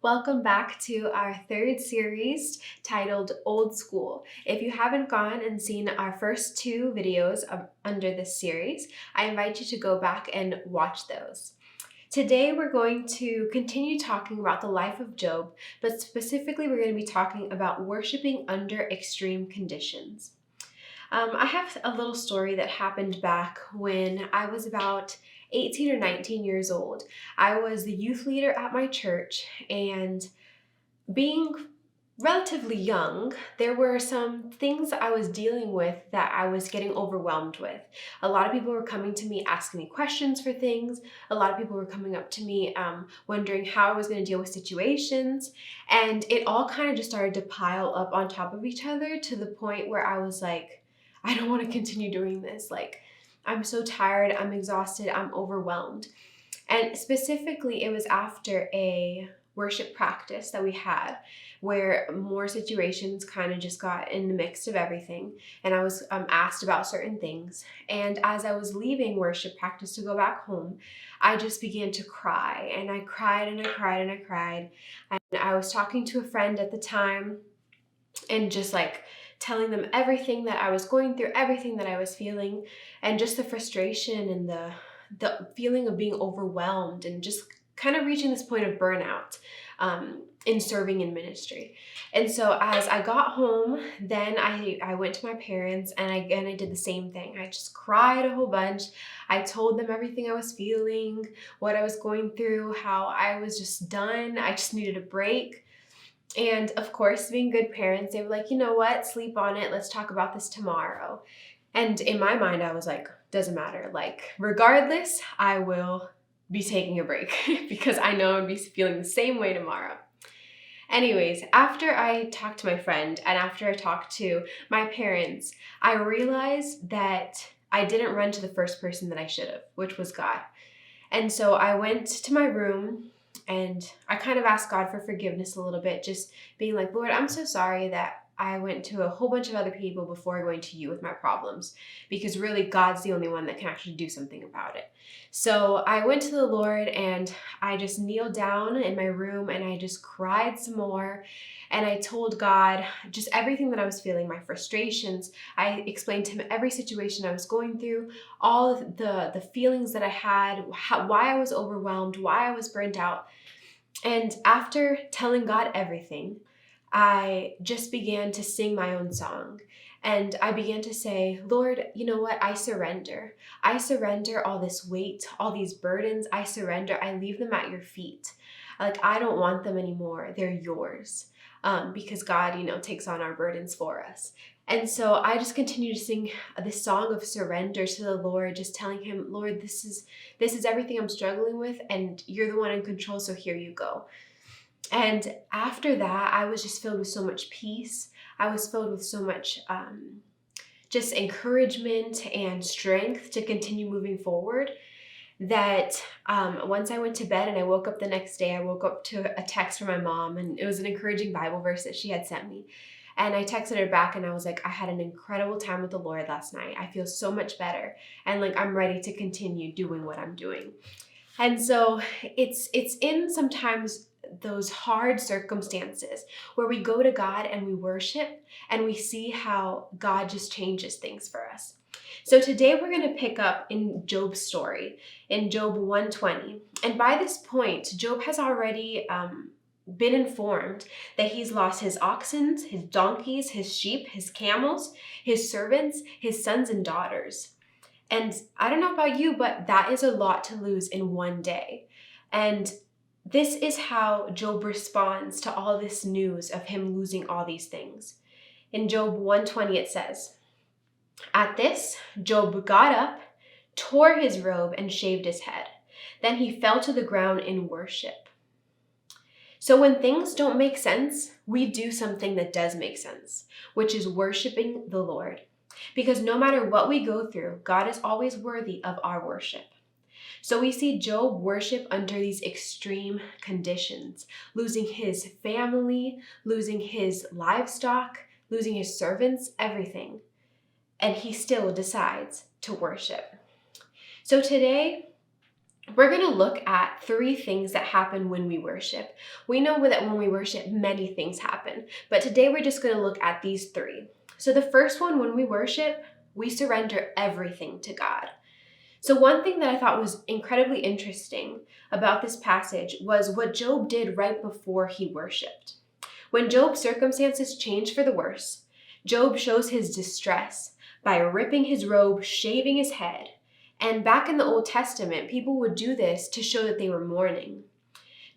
Welcome back to our third series titled Old School. If you haven't gone and seen our first two videos under this series, I invite you to go back and watch those. Today we're going to continue talking about the life of Job, but specifically we're going to be talking about worshiping under extreme conditions. I have a little story that happened back when I was about 18 or 19 years old. I was the youth leader at my church, and being relatively young, there were some things that I was dealing with that I was getting overwhelmed with. A lot of people were coming to me asking me questions for things. A lot of people were coming up to me wondering how I was going to deal with situations. And it all kind of just started to pile up on top of each other to the point where I was like, I don't want to continue doing this. Like, I'm so tired, I'm exhausted, I'm overwhelmed. And specifically, it was after a worship practice that we had where more situations kind of just got in the mix of everything. And I was asked about certain things. And as I was leaving worship practice to go back home, I just began to cry. And I cried and I cried and I cried. And I was talking to a friend at the time and just like telling them everything that I was going through, everything that I was feeling, and just the frustration and the feeling of being overwhelmed and just kind of reaching this point of burnout in serving in ministry. And so as I got home, then I went to my parents and I did the same thing. I just cried a whole bunch. I told them everything I was feeling, what I was going through, how I was just done. I just needed a break. And of course, being good parents, they were like, you know what, sleep on it. Let's talk about this tomorrow. And in my mind, I was like, doesn't matter. Like, regardless, I will be taking a break because I know I'd be feeling the same way tomorrow. Anyways, after I talked to my friend and after I talked to my parents, I realized that I didn't run to the first person that I should have, which was God. And so I went to my room and I kind of asked God for forgiveness a little bit, just being like, Lord, I'm so sorry that I went to a whole bunch of other people before going to you with my problems, because really God's the only one that can actually do something about it. So I went to the Lord and I just kneeled down in my room and I just cried some more. And I told God just everything that I was feeling, my frustrations. I explained to him every situation I was going through, all of the feelings that I had, why I was overwhelmed, why I was burnt out. And after telling God everything, I just began to sing my own song. And I began to say, Lord, you know what? I surrender. I surrender all this weight, all these burdens. I surrender. I leave them at your feet. Like, I don't want them anymore. They're yours. Because God, takes on our burdens for us. And so I just continue to sing this song of surrender to the Lord, just telling him, Lord, this is everything I'm struggling with, and you're the one in control, so here you go. And after that, I was just filled with so much peace. I was filled with so much just encouragement and strength to continue moving forward that once I went to bed and I woke up the next day, I woke up to a text from my mom, and it was an encouraging Bible verse that she had sent me. And I texted her back and I was like, I had an incredible time with the Lord last night. I feel so much better. And like, I'm ready to continue doing what I'm doing. And so it's in sometimes those hard circumstances where we go to God and we worship and we see how God just changes things for us. So today we're going to pick up in Job's story in Job 120. And by this point, Job has already been informed that he's lost his oxen, his donkeys, his sheep, his camels, his servants, his sons and daughters. And I don't know about you, but that is a lot to lose in one day. And this is how Job responds to all this news of him losing all these things. In Job 120, it says, at this, Job got up, tore his robe, and shaved his head. Then he fell to the ground in worship. So when things don't make sense, we do something that does make sense, which is worshiping the Lord. Because no matter what we go through, God is always worthy of our worship. So we see Job worship under these extreme conditions, losing his family, losing his livestock, losing his servants, everything. And he still decides to worship. So today, We're going to look at 3 things that happen when we worship. We know that when we worship, many things happen, but today we're just going to look at these 3. So the first one, when we worship, we surrender everything to God. So one thing that I thought was incredibly interesting about this passage was what Job did right before he worshiped. When Job's circumstances changed for the worse, Job shows his distress by ripping his robe, shaving his head. And back in the Old Testament, people would do this to show that they were mourning.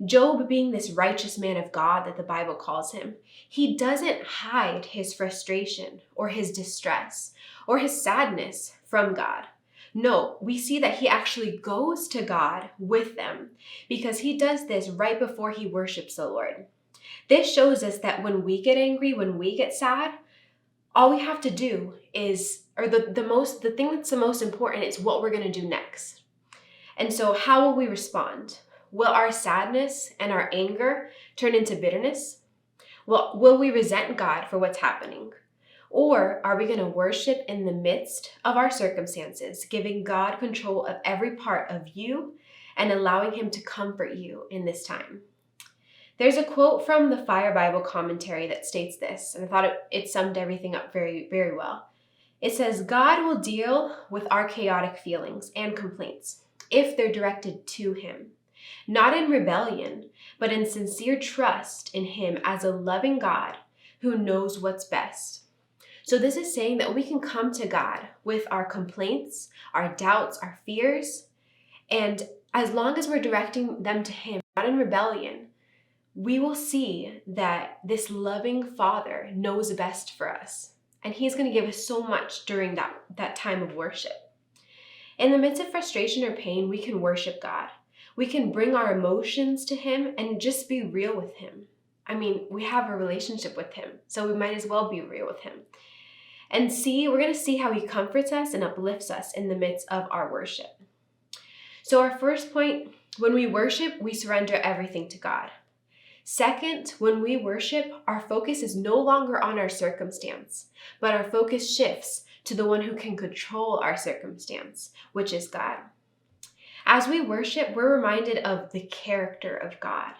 Job, being this righteous man of God that the Bible calls him, he doesn't hide his frustration or his distress or his sadness from God. No, we see that he actually goes to God with them because he does this right before he worships the Lord. This shows us that when we get angry, when we get sad, all we have to do is, or the thing that's the most important is what we're going to do next. And so how will we respond? Will our sadness and our anger turn into bitterness? Will we resent God for what's happening? Or are we going to worship in the midst of our circumstances, giving God control of every part of you and allowing him to comfort you in this time? There's a quote from the Fire Bible commentary that states this, and I thought it summed everything up very, very well. It says, God will deal with our chaotic feelings and complaints if they're directed to him, not in rebellion, but in sincere trust in him as a loving God who knows what's best. So this is saying that we can come to God with our complaints, our doubts, our fears, and as long as we're directing them to him, not in rebellion, we will see that this loving Father knows best for us. And he's going to give us so much during that time of worship. In the midst of frustration or pain, we can worship God. We can bring our emotions to him and just be real with him. I mean, we have a relationship with him, so we might as well be real with him. And we're going to see how he comforts us and uplifts us in the midst of our worship. So our first point, when we worship, we surrender everything to God. Second, when we worship, our focus is no longer on our circumstance, but our focus shifts to the one who can control our circumstance, which is God. As we worship, we're reminded of the character of God.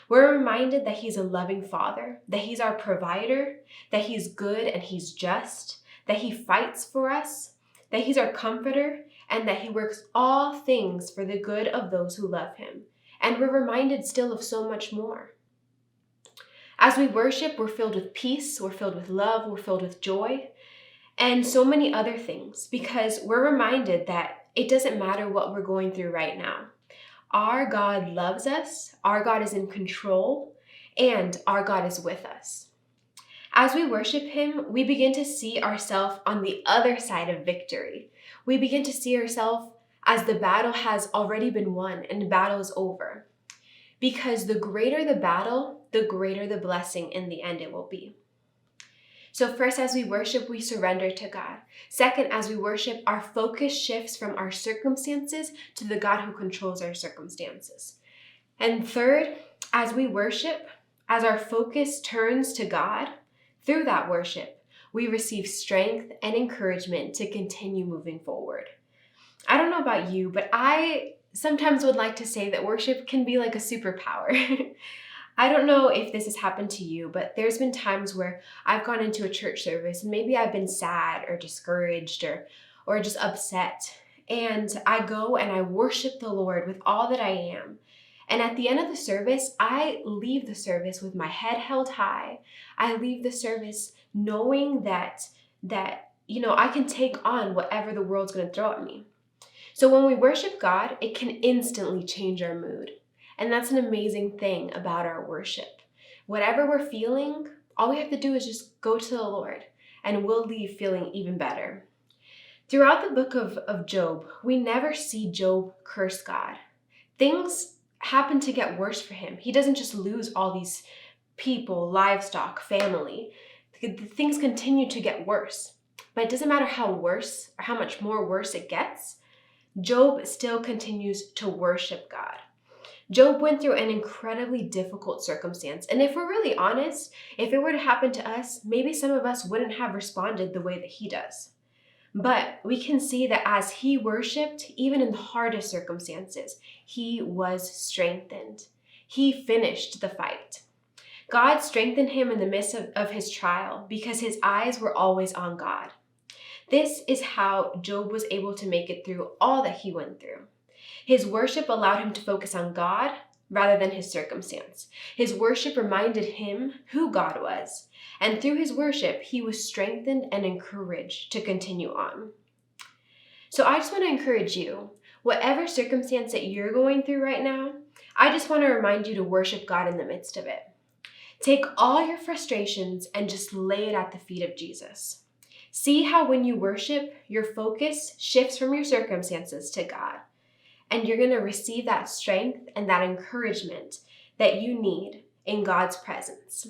We're reminded that he's a loving Father, that he's our provider, that he's good and he's just, that he fights for us, that he's our comforter, and that he works all things for the good of those who love him. And we're reminded still of so much more. As we worship, we're filled with peace, we're filled with love, we're filled with joy, and so many other things, because we're reminded that it doesn't matter what we're going through right now. Our God loves us, our God is in control, and our God is with us. As we worship him, we begin to see ourselves on the other side of victory. We begin to see ourselves as the battle has already been won and the battle is over. Because the greater the battle, the greater the blessing in the end it will be. So first, as we worship, we surrender to God. Second, as we worship, our focus shifts from our circumstances to the God who controls our circumstances. And third, as we worship, as our focus turns to God, through that worship, we receive strength and encouragement to continue moving forward. I don't know about you, but I sometimes would like to say that worship can be like a superpower. I don't know if this has happened to you, but there's been times where I've gone into a church service and maybe I've been sad or discouraged or just upset. And I go and I worship the Lord with all that I am. And at the end of the service, I leave the service with my head held high. I leave the service knowing that I can take on whatever the world's going to throw at me. So when we worship God, it can instantly change our mood. And that's an amazing thing about our worship. Whatever we're feeling, all we have to do is just go to the Lord and we'll leave feeling even better. Throughout the book of Job, we never see Job curse God. Things happen to get worse for him. He doesn't just lose all these people, livestock, family. Things continue to get worse. But it doesn't matter how worse or how much more worse it gets, Job still continues to worship God. Job went through an incredibly difficult circumstance. And if we're really honest, if it were to happen to us, maybe some of us wouldn't have responded the way that he does. But we can see that as he worshiped, even in the hardest circumstances, he was strengthened. He finished the fight. God strengthened him in the midst of his trial because his eyes were always on God. This is how Job was able to make it through all that he went through. His worship allowed him to focus on God rather than his circumstance. His worship reminded him who God was. And through his worship, he was strengthened and encouraged to continue on. So I just want to encourage you, whatever circumstance that you're going through right now, I just want to remind you to worship God in the midst of it. Take all your frustrations and just lay it at the feet of Jesus. See how when you worship, your focus shifts from your circumstances to God. And you're going to receive that strength and that encouragement that you need in God's presence.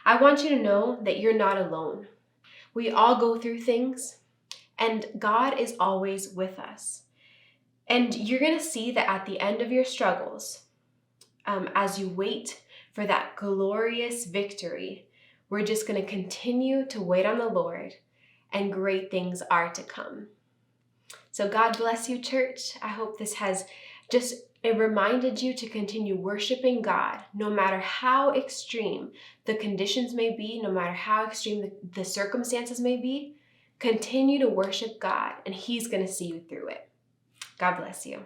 I want you to know that you're not alone. We all go through things, and God is always with us. And you're going to see that at the end of your struggles, as you wait for that glorious victory, we're just going to continue to wait on the Lord, and great things are to come. So God bless you, church. I hope this has it reminded you to continue worshiping God, no matter how extreme the conditions may be, no matter how extreme the circumstances may be. Continue to worship God, and He's going to see you through it. God bless you.